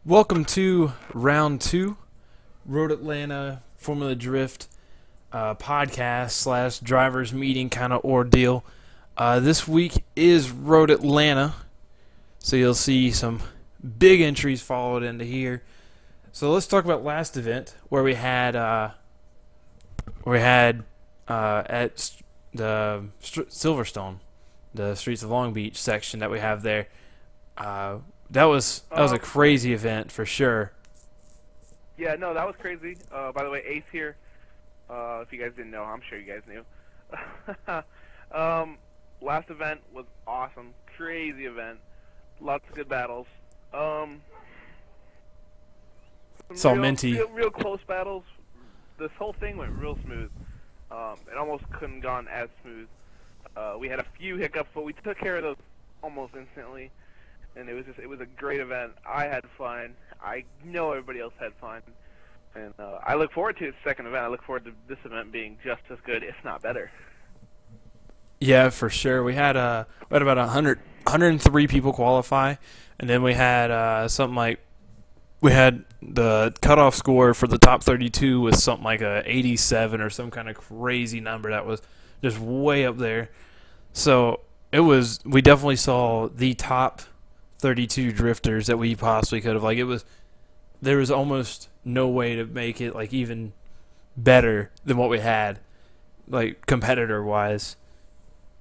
Welcome to round two, Road Atlanta Formula Drift podcast slash drivers meeting kind of ordeal. This week is Road Atlanta, so you'll see some big entries followed into here. So let's talk about last event where we had at the Silverstone, the Streets of Long Beach section that we have there. That was a crazy event for sure. Yeah, no, that was crazy. By the way, Ace here. If you guys didn't know, I'm sure you guys knew. Last event was awesome. Crazy event. Lots of good battles. Saw Minty. Real close battles. This whole thing went real smooth. It almost couldn't have gone as smooth. We had a few hiccups, but we took care of those almost instantly. And it was a great event. I had fun. I know everybody else had fun. And I look forward to the second event. I look forward to this event being just as good, if not better. Yeah, for sure. We had about 103 people qualify, and then we had we had the cutoff score for the top 32 was something like a 87 or some kind of crazy number that was just way up there. So we definitely saw the top 32 drifters that we possibly could have. There was almost no way to make it like even better than what we had, like competitor wise.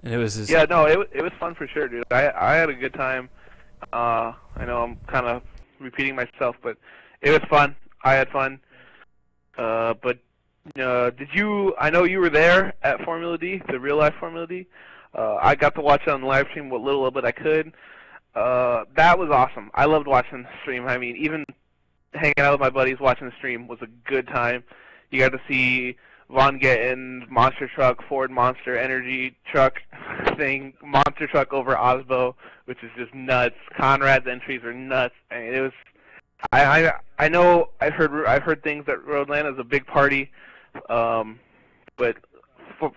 And it was just, yeah, no, it was fun for sure, dude. I had a good time. I know I'm kind of repeating myself, but it was fun. I had fun. But I know you were there at Formula D, the real life Formula D. I got to watch it on the live stream what little bit I could. That was awesome. I loved watching the stream. I mean, even hanging out with my buddies watching the stream was a good time. You got to see Von Getten's monster truck, Ford Monster Energy truck thing, monster truck over Osbo, which is just nuts. Conrad's entries are nuts. I mean, it was. I know I've heard things that Road Atlanta is a big party, but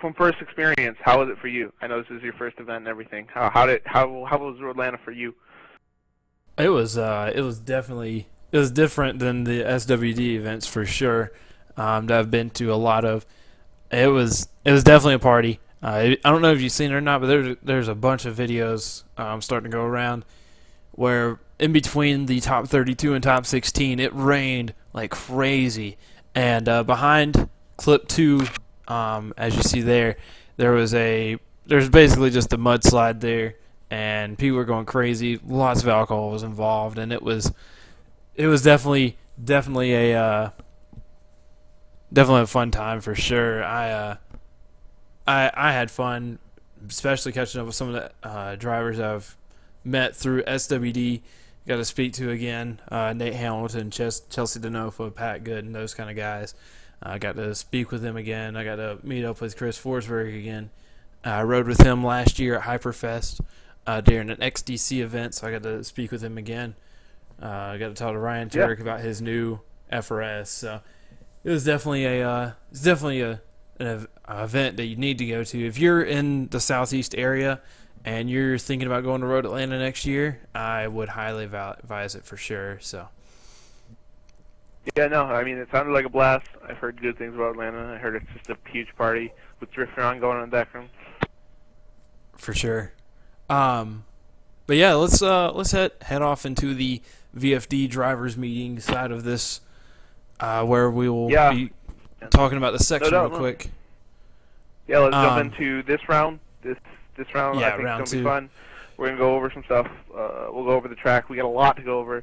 from first experience, how was it for you? I know this is your first event and everything. How was Road Atlanta for you? it was definitely different than the SWD events for sure. That I've been to a lot of. It was definitely a party. I don't know if you've seen it or not, but there's a bunch of videos starting to go around where in between the top 32 and top 16, it rained like crazy, and behind clip 2. As you see there's basically just a mudslide there, and people were going crazy. Lots of alcohol was involved, and it was definitely a fun time for sure. I had fun, especially catching up with some of the drivers I've met through SWD. Got to speak to again, Nate Hamilton, Chelsea DeNofa, Pat Good, and those kind of guys. I got to speak with him again. I got to meet up with Chris Forsberg again. I rode with him last year at Hyperfest during an XDC event, so I got to speak with him again. I got to talk to Ryan Turek about his new FRS. So it was definitely an event that you need to go to if you're in the southeast area and you're thinking about going to Road Atlanta next year. I would highly advise it for sure. So. Yeah, no, I mean, it sounded like a blast. I've heard good things about Atlanta. I heard it's just a huge party with drifting around going on the back room. For sure. But yeah, let's head off into the VFD drivers meeting side of this, where we will be talking about the section real quick. Yeah, let's jump into this round. This round, yeah, I think round it's gonna 2. be fun. We're gonna go over some stuff. We'll go over the track. We got a lot to go over.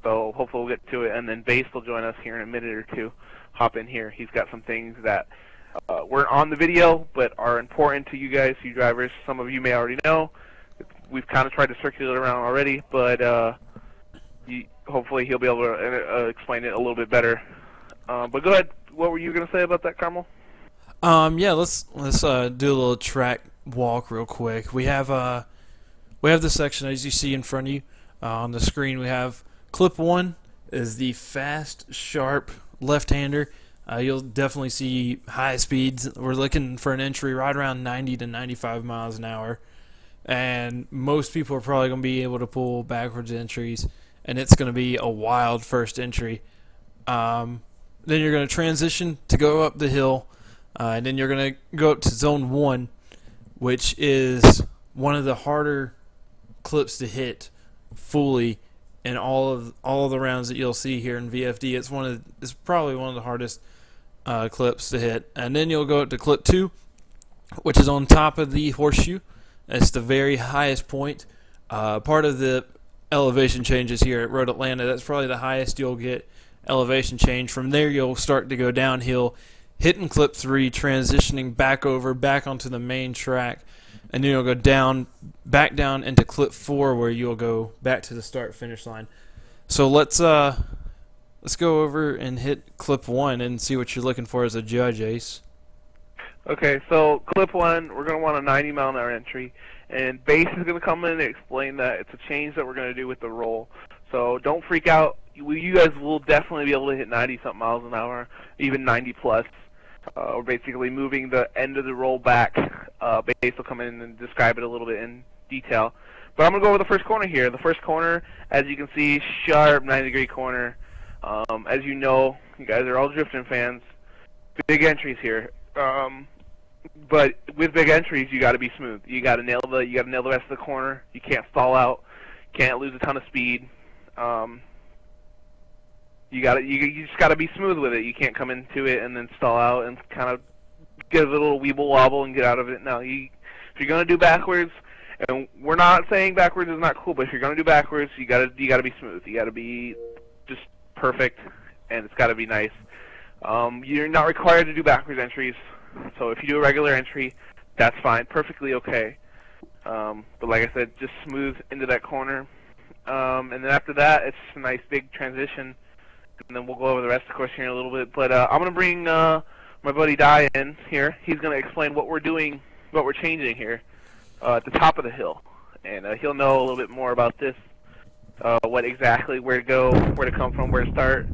So hopefully we'll get to it, and then Base will join us here in a minute or two. Hop in here. He's got some things that weren't on the video but are important to you guys, you drivers. Some of you may already know. We've kind of tried to circulate around already, but hopefully he'll be able to explain it a little bit better. But go ahead. What were you going to say about that, Carmel? Yeah, let's do a little track walk real quick. We have this section as you see in front of you on the screen. We have clip 1 is the fast, sharp left-hander. You'll definitely see high speeds. We're looking for an entry right around 90 to 95 miles an hour. And most people are probably going to be able to pull backwards entries and it's going to be a wild first entry. Then you're going to transition to go up the hill, and then you're going to go up to zone 1, which is one of the harder clips to hit fully in all of the rounds that you'll see here in VFD. It's probably one of the hardest clips to hit. And then you'll go up to clip 2, which is on top of the horseshoe. It's the very highest point. Part of the elevation changes here at Road Atlanta. That's probably the highest you'll get elevation change. From there, you'll start to go downhill, hitting clip 3, transitioning back onto the main track, and then you'll go back down into clip 4, where you'll go back to the start-finish line. So let's go over and hit clip 1 and see what you're looking for as a judge, Ace. Okay, so clip 1, we're going to want a 90-mile-an-hour entry, and Base is going to come in and explain that it's a change that we're going to do with the roll. So don't freak out. You guys will definitely be able to hit 90-something miles an hour, even 90-plus. We're basically moving the end of the roll back. Base will come in and describe it a little bit in detail. But I'm going to go over the first corner here. The first corner, as you can see, sharp 90-degree corner. As you know, you guys are all drifting fans. Big entries here. But with big entries, you got to be smooth. You got to nail the rest of the corner. You can't stall out. Can't lose a ton of speed. You just got to be smooth with it. You can't come into it and then stall out and kind of get a little weeble wobble and get out of it. No, if you're gonna do backwards, and we're not saying backwards is not cool, but if you're gonna do backwards, you gotta be smooth. You gotta be just perfect, and it's gotta be nice. You're not required to do backwards entries, so if you do a regular entry, that's fine, perfectly okay. But like I said, just smooth into that corner, and then after that, it's just a nice big transition. And then we'll go over the rest of the course here in a little bit. But I'm going to bring my buddy Di in here. He's going to explain what we're doing, what we're changing here at the top of the hill. And he'll know a little bit more about this, what exactly, where to go, where to come from, where to start.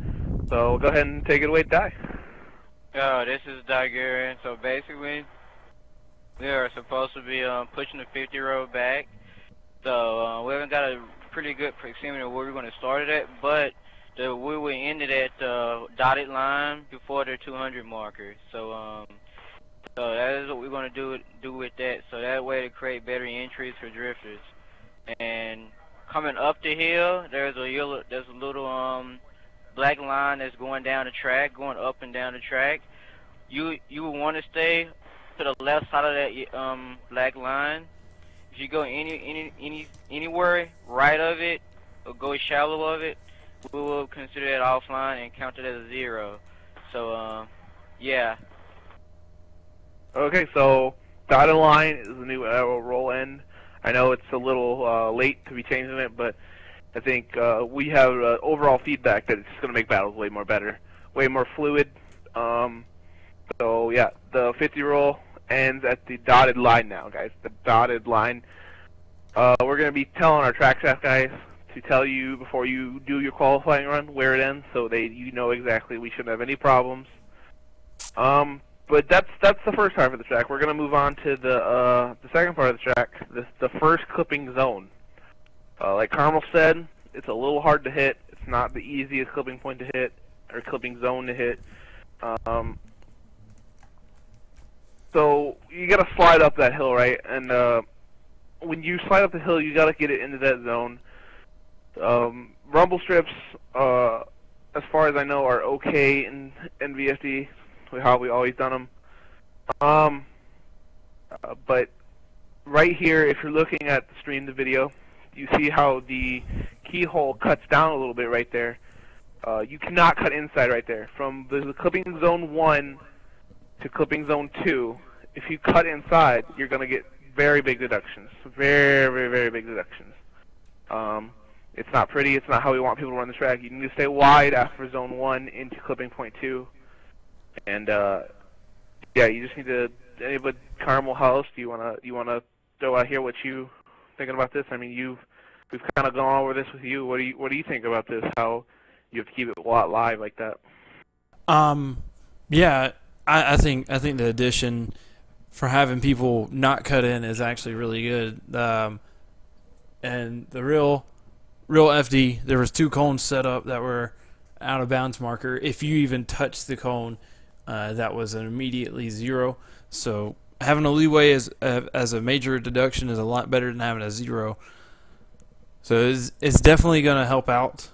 So go ahead and take it away, Di. This is Digerian. So basically, we are supposed to be pushing the 50 road back. So we haven't got a pretty good proximity of where we're going to start it at, but we will end it at the dotted line before the 200 marker. So that is what we're going to do with that. So that way to create better entries for drifters. And coming up the hill, there's a little black line that's going down the track, going up and down the track. You will want to stay to the left side of that black line. If you go anywhere right of it or go shallow of it, we will consider that offline and count it as a 0. So, yeah. Okay, so dotted line is the new roll end. I know it's a little late to be changing it, but I think we have overall feedback that it's going to make battles way more better, way more fluid. So, yeah, the 50 roll ends at the dotted line now, guys. The dotted line. We're going to be telling our track staff guys to tell you before you do your qualifying run where it ends, so you know exactly. We shouldn't have any problems. But that's the first half of the track. We're gonna move on to the second part of the track, the first clipping zone. Like Carmel said, it's a little hard to hit. It's not the easiest clipping point to hit or clipping zone to hit. So you gotta slide up that hill, right? And when you slide up the hill, you gotta get it into that zone. Rumble strips, as far as I know, are okay in VFD, how we always done them. But right here, if you're looking at the stream, the video, you see how the keyhole cuts down a little bit right there. You cannot cut inside right there. From the clipping zone 1 to clipping zone 2, if you cut inside, you're going to get very big deductions. Very, very, very big deductions. It's not pretty. It's not how we want people to run the track. You need to stay wide after zone 1 into clipping point 2. And yeah, you just need to. Anybody, Carmel House, do you wanna throw out here what you thinking about this? I mean, we've kind of gone over this with you. What do you think about this? How you have to keep it live like that? Yeah, I think the addition for having people not cut in is actually really good. And the real real FD, there was 2 cones set up that were out of bounds marker. If you even touched the cone, that was an immediately 0. So having a leeway as a major deduction is a lot better than having a 0. So it's definitely going to help out,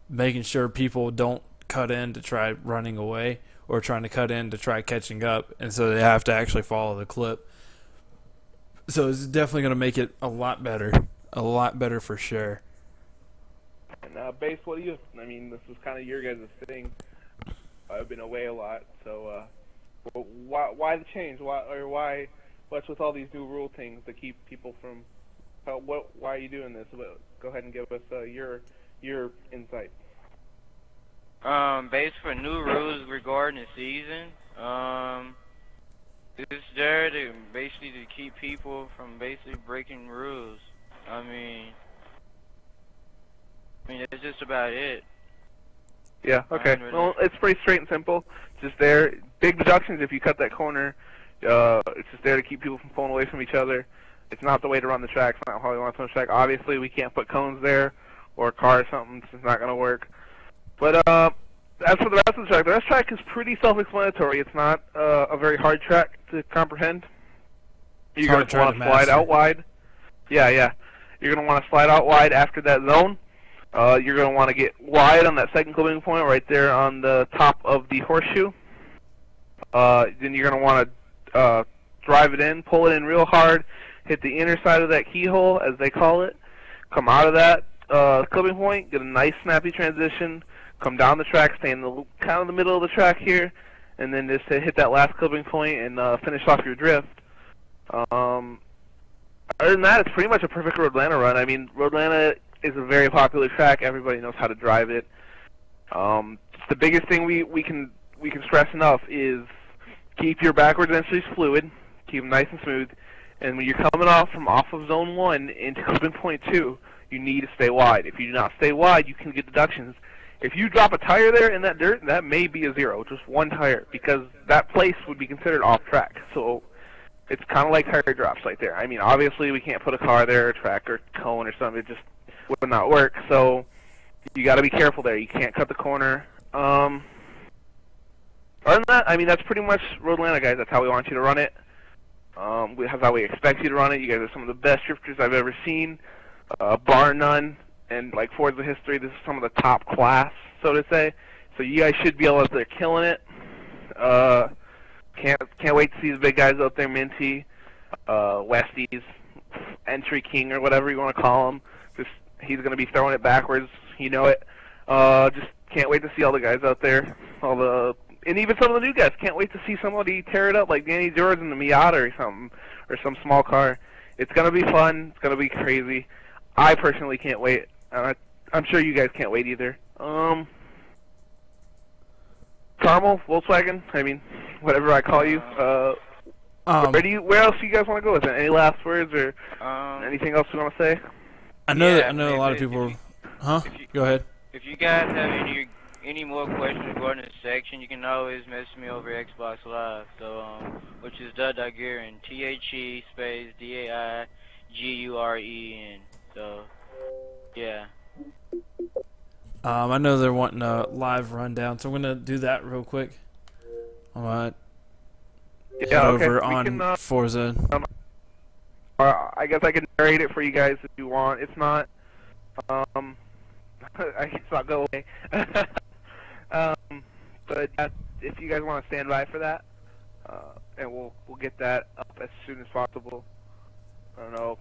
making sure people don't cut in to try running away or trying to cut in to try catching up, and so they have to actually follow the clip. So it's definitely going to make it a lot better for sure. And Base, what do you? I mean, this is kind of your guys' thing. I've been away a lot, so why the change? Why? What's with all these new rule things that keep people from? Why are you doing this? Go ahead and give us your insight. Based for new rules regarding the season, it's there to basically to keep people from basically breaking rules. I mean, that's just about it. Yeah, okay. Well, it's pretty straight and simple. Just there. Big deductions if you cut that corner. It's just there to keep people from pulling away from each other. It's not the way to run the track. It's not how we want to run the track. Obviously, we can't put cones there or a car or something. It's just not going to work. But as for the rest of the rest of the track is pretty self-explanatory. It's not a very hard track to comprehend. You're going to want to slide out wide. Yeah. You're going to want to slide out wide after that zone. You're going to want to get wide on that second clipping point right there on the top of the horseshoe. Then you're going to want to drive it in, pull it in real hard, hit the inner side of that keyhole, as they call it, come out of that clipping point, get a nice snappy transition, come down the track, stay in the kind of the middle of the track here, and then just hit that last clipping point and finish off your drift. Other than that, it's pretty much a perfect Roadlana run. I mean, Roadlana is a very popular track. Everybody knows how to drive it. The biggest thing we can stress enough is keep your backwards entries fluid, keep them nice and smooth, and when you're coming off of zone 1 into clipping point 2, you need to stay wide. If you do not stay wide, you can get deductions. If you drop a tire there in that dirt, that may be a 0, just one tire, because that place would be considered off track. So it's kind of like tire drops right there. I mean, obviously we can't put a car there, or track, or cone, or something. It just would not work. So you got to be careful there. You can't cut the corner. Other than that, I mean, that's pretty much Roadlana, guys. That's how we want you to run it. That's how we expect you to run it. You guys are some of the best drifters I've ever seen, bar none. And like Forza history, this is some of the top class, so to say. So you guys should be able to. They're killing it. Can't wait to see the big guys out there, Minty, Westies, Entry King, or whatever you want to call him. He's going to be throwing it backwards. You know it. Just can't wait to see all the guys out there. And even some of the new guys. Can't wait to see somebody tear it up like Danny George in the Miata or something, or some small car. It's going to be fun. It's going to be crazy. I personally can't wait. I'm sure you guys can't wait either. Carmel, Volkswagen, I mean, whatever I call you. Where else do you guys want to go with it? Any last words or anything else you want to say? I know a lot of people. Go ahead. If you guys have any more questions regarding this section, you can always message me over Xbox Live. So which is Dagguren, THE space DAIGUREN. So yeah. I know they're wanting a live rundown, so I'm gonna do that real quick. Alright. Yeah, okay. Over on Forza. I guess I can narrate it for you guys if you want. If not, I guess I'll go away. But if you guys want to stand by for that, and we'll get that up as soon as possible. I don't know,